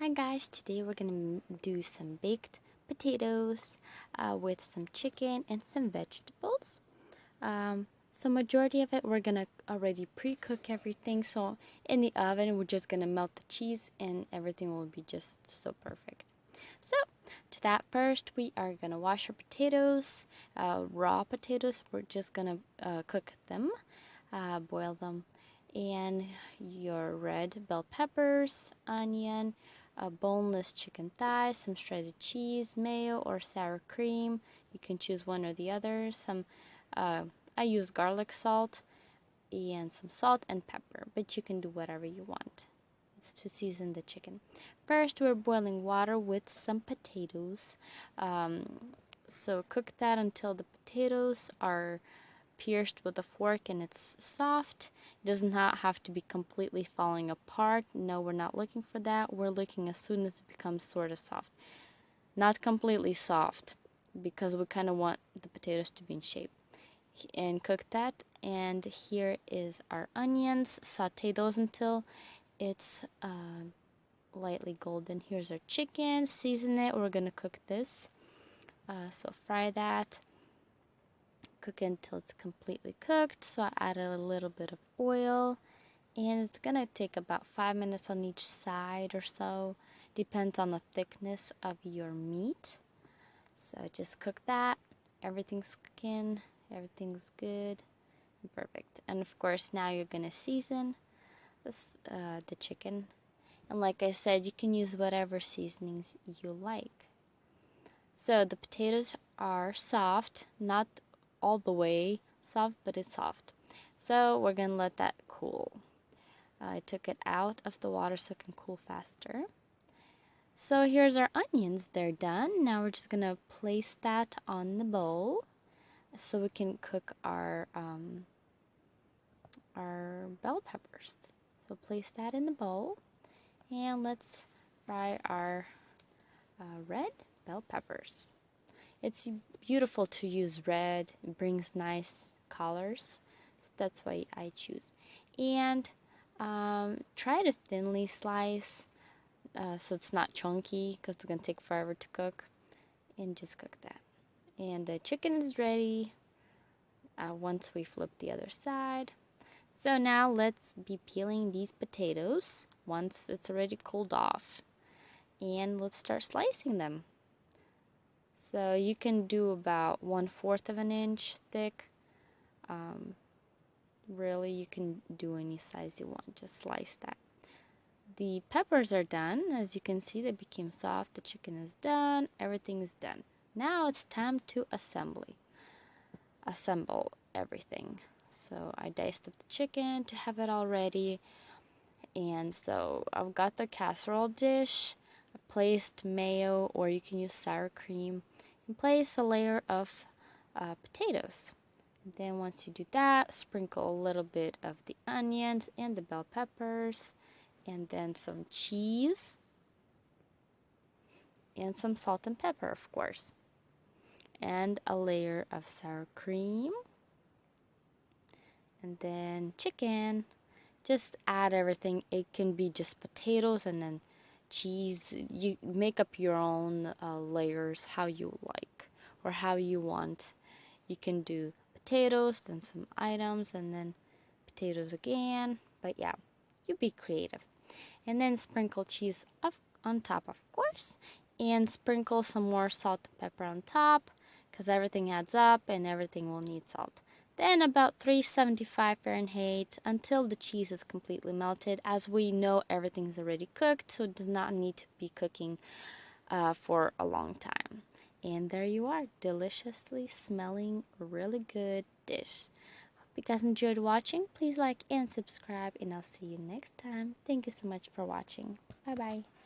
Hi guys, today we're gonna do some baked potatoes with some chicken and some vegetables. So majority of it we're gonna already pre-cook everything. So in the oven we're just gonna melt the cheese and everything will be just so perfect. So to that first we are gonna wash our potatoes, raw potatoes. We're just gonna cook them, boil them, and your red bell peppers, onion, a boneless chicken thigh, some shredded cheese, mayo or sour cream. You can choose one or the other. I use garlic salt and some salt and pepper, but you can do whatever you want. It's to season the chicken. First, we're boiling water with some potatoes. So cook that until the potatoes are pierced with a fork and it's soft. It does not have to be completely falling apart. No, we're not looking for that. We're looking as soon as it becomes sort of soft. Not completely soft because we kind of want the potatoes to be in shape. And cook that. And here is our onions. Saute those until it's lightly golden. Here's our chicken. Season it. We're going to cook this. So fry that. Cook it until it's completely cooked. So I added a little bit of oil, and it's gonna take about 5 minutes on each side or so. Depends on the thickness of your meat. So just cook that. Everything's cooking. Everything's good. Perfect. And of course, now you're gonna season the chicken. And like I said, you can use whatever seasonings you like. So the potatoes are soft, not all the way soft, but it's soft. So we're gonna let that cool. I took it out of the water so it can cool faster. So here's our onions. They're done. Now we're just gonna place that on the bowl so we can cook our bell peppers. So place that in the bowl, and let's fry our red bell peppers. It's beautiful to use red. It brings nice colors. So that's why I choose. And try to thinly slice so it's not chunky because it's going to take forever to cook. And just cook that. And the chicken is ready once we flip the other side. So now let's be peeling these potatoes once it's already cooled off. And let's start slicing them. So you can do about 1/4 of an inch thick. Really, you can do any size you want. Just slice that. The peppers are done. As you can see, they became soft. The chicken is done. Everything is done. Now it's time to assemble everything. So I diced up the chicken to have it all ready. And so I've got the casserole dish. I placed mayo, or you can use sour cream, and place a layer of potatoes. And then once you do that, sprinkle a little bit of the onions and the bell peppers, and then some cheese, and some salt and pepper, of course, and a layer of sour cream, and then chicken. Just add everything. It can be just potatoes and then cheese. You make up your own layers how you like or how you want. You can do potatoes, then some items, and then potatoes again. But yeah, you be creative. And then sprinkle cheese up on top, of course, and sprinkle some more salt and pepper on top because everything adds up and everything will need salt. Then about 375 Fahrenheit until the cheese is completely melted. As we know, everything's already cooked, so it does not need to be cooking for a long time. And there you are, deliciously smelling, really good dish. Hope you guys enjoyed watching. Please like and subscribe, and I'll see you next time. Thank you so much for watching. Bye bye.